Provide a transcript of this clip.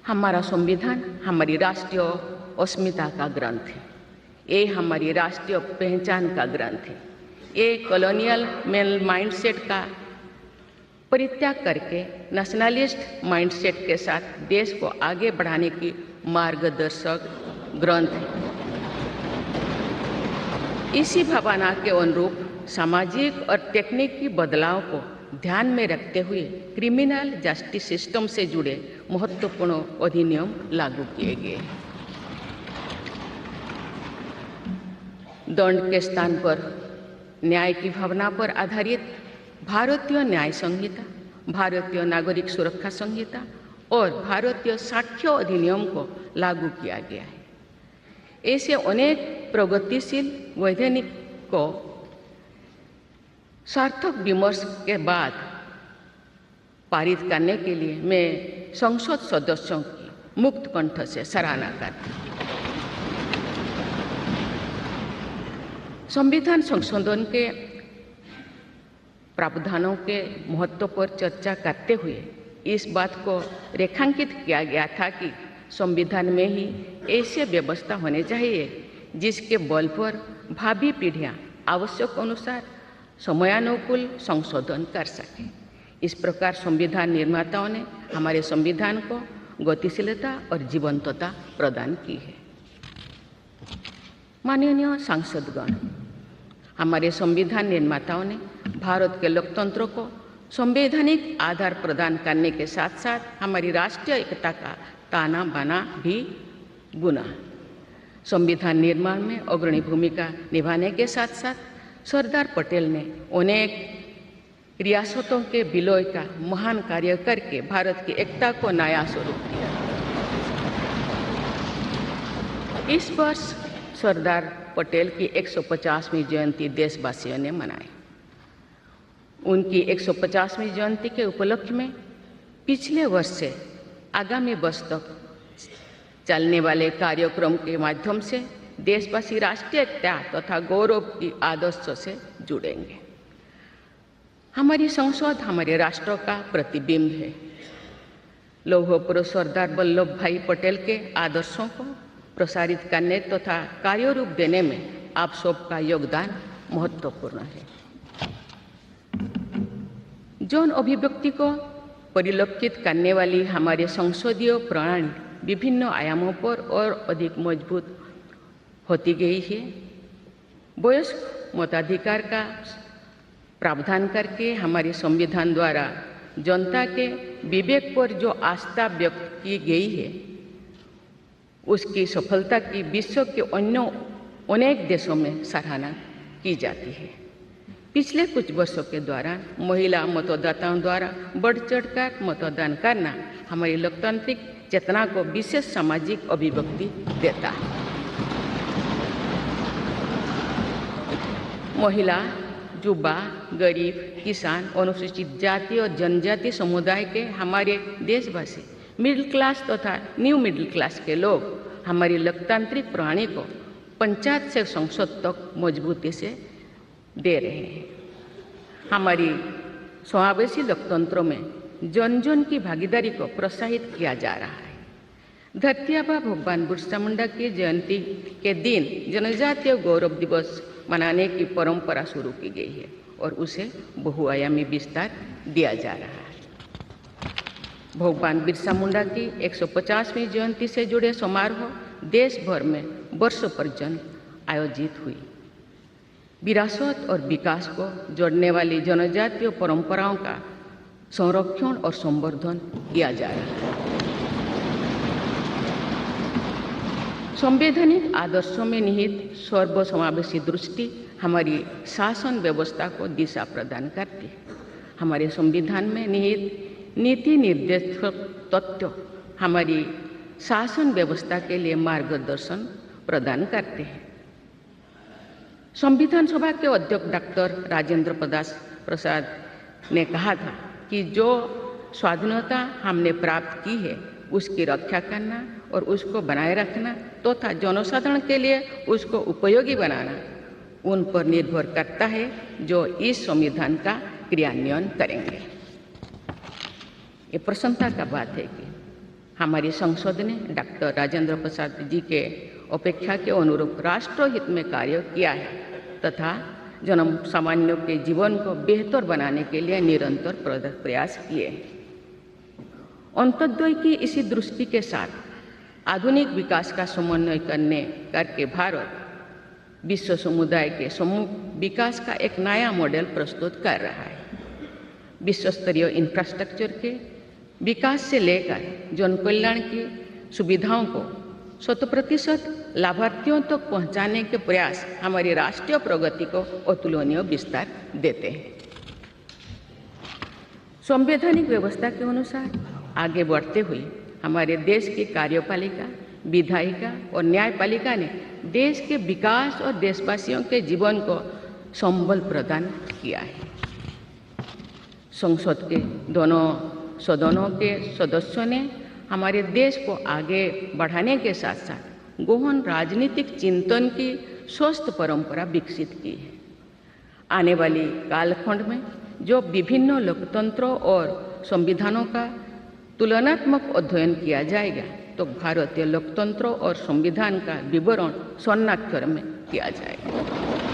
हमारा संविधान हमारी राष्ट्रीय अस्मिता का ग्रंथ है। ये हमारी राष्ट्रीय पहचान का ग्रंथ है। ये कॉलोनियल माइंडसेट का परित्याग करके नेशनलिस्ट माइंडसेट के साथ देश को आगे बढ़ाने की मार्गदर्शक ग्रंथ है। इसी भावना के अनुरूप सामाजिक और तकनीकी बदलाव को ध्यान में रखते हुए क्रिमिनल जस्टिस सिस्टम से जुड़े महत्वपूर्ण अधिनियम लागू किए गए। दंड के स्थान पर न्याय की भावना पर आधारित भारतीय न्याय संहिता, भारतीय नागरिक सुरक्षा संहिता और भारतीय साक्ष्य अधिनियम को लागू किया गया है। ऐसे अनेक प्रगतिशील वैधानिक को सार्थक विमर्श के बाद पारित करने के लिए मैं संसद सदस्यों की मुक्त कंठ से सराहना करती हूँ। संविधान संशोधन के प्रावधानों के महत्व पर चर्चा करते हुए इस बात को रेखांकित किया गया था कि संविधान में ही ऐसी व्यवस्था होनी चाहिए जिसके बल पर भावी पीढ़ियां आवश्यक अनुसार समयानुकूल संशोधन कर सकें। इस प्रकार संविधान निर्माताओं ने हमारे संविधान को गतिशीलता और जीवंतता प्रदान की है। माननीय सांसदगण, हमारे संविधान निर्माताओं ने भारत के लोकतंत्र को संवैधानिक आधार प्रदान करने के साथ साथ हमारी राष्ट्रीय एकता का ताना बाना भी बुना। संविधान निर्माण में अग्रणी भूमिका निभाने के साथ साथ सरदार पटेल ने अनेक रियासतों के विलय का महान कार्य करके भारत की एकता को नया स्वरूप दिया। इस वर्ष सरदार पटेल की 150वीं जयंती देशवासियों ने मनाई। उनकी 150वीं जयंती के उपलक्ष्य में पिछले वर्ष से आगामी वर्ष तक चलने वाले कार्यक्रम के माध्यम से देशवासी राष्ट्रीय एकता तथा गौरव की आदर्श से जुड़ेंगे। हमारी संसद हमारे राष्ट्र का प्रतिबिंब है। लौह पुरुष सरदार वल्लभ भाई पटेल के आदर्शों को प्रसारित करने तथा कार्यरूप देने में आप सबका योगदान महत्वपूर्ण है। जौन अभिव्यक्ति को परिलक्षित करने वाली हमारे संसदीय प्रणाली विभिन्न आयामों पर और अधिक मजबूत होती गई है। वयस्क मताधिकार का प्रावधान करके हमारे संविधान द्वारा जनता के विवेक पर जो आस्था व्यक्त की गई है, उसकी सफलता की विश्व के अन्य अनेक देशों में सराहना की जाती है। पिछले कुछ वर्षों के दौरान महिला मतदाताओं द्वारा बढ़ चढ़कर मतदान करना हमारी लोकतांत्रिक चेतना को विशेष सामाजिक अभिव्यक्ति देता है। महिला, युवा, गरीब, किसान, अनुसूचित जाति और जनजाति समुदाय के हमारे देशवासी, मिडिल क्लास तथा न्यू मिडिल क्लास के लोग हमारी लोकतांत्रिक प्रणाली को पंचायत से संसद तक मजबूती से दे रहे हैं। हमारी समावेशी लोकतंत्र में जन जन की भागीदारी को प्रोत्साहित किया जा रहा है। धरती आबा भगवान बिरसा मुंडा की जयंती के दिन जनजातीय गौरव दिवस मनाने की परंपरा शुरू की गई है और उसे बहुआयामी विस्तार दिया जा रहा है। भगवान बिरसा मुंडा की 150वीं जयंती से जुड़े समारोह देश भर में वर्षों पर्यंत आयोजित हुई। विरासत और विकास को जोड़ने वाली जनजातीय परंपराओं का संरक्षण और संवर्धन किया जा रहा है। संवैधानिक आदर्शों में निहित सर्वसमावेशी दृष्टि हमारी शासन व्यवस्था को दिशा प्रदान करती है। हमारे संविधान में निहित नीति निर्देशक तत्व हमारी शासन व्यवस्था के लिए मार्गदर्शन प्रदान करते हैं। संविधान सभा के अध्यक्ष डॉक्टर राजेंद्र प्रसाद ने कहा था कि जो स्वाधीनता हमने प्राप्त की है उसकी रक्षा करना और उसको बनाए रखना तथा जनसाधारण के लिए उसको उपयोगी बनाना उन पर निर्भर करता है जो इस संविधान का क्रियान्वयन करेंगे। ये प्रसन्नता का बात है कि हमारी संसद ने डॉक्टर राजेंद्र प्रसाद जी के अपेक्षा के अनुरूप राष्ट्रहित में कार्य किया है तथा जन सामान्यों के जीवन को बेहतर बनाने के लिए निरंतर प्रयास किए। अंत्योदय की इसी दृष्टि के साथ आधुनिक विकास का समन्वय करके भारत विश्व समुदाय के समूह विकास का एक नया मॉडल प्रस्तुत कर रहा है। विश्व स्तरीय इंफ्रास्ट्रक्चर के विकास से लेकर जन कल्याण की सुविधाओं को 100% लाभार्थियों तक तो पहुंचाने के प्रयास हमारी राष्ट्रीय प्रगति को अतुलनीय विस्तार देते हैं। संवैधानिक व्यवस्था के अनुसार आगे बढ़ते हुए हमारे देश की कार्यपालिका, विधायिका और न्यायपालिका ने देश के विकास और देशवासियों के जीवन को संबल प्रदान किया है। संसद के दोनों सदनों के सदस्यों ने हमारे देश को आगे बढ़ाने के साथ साथ गहन राजनीतिक चिंतन की स्वस्थ परंपरा विकसित की है। आने वाली कालखंड में जो विभिन्न लोकतंत्रों और संविधानों का तुलनात्मक अध्ययन किया जाएगा तो भारतीय लोकतंत्र और संविधान का विवरण स्वर्णाक्षर में किया जाएगा।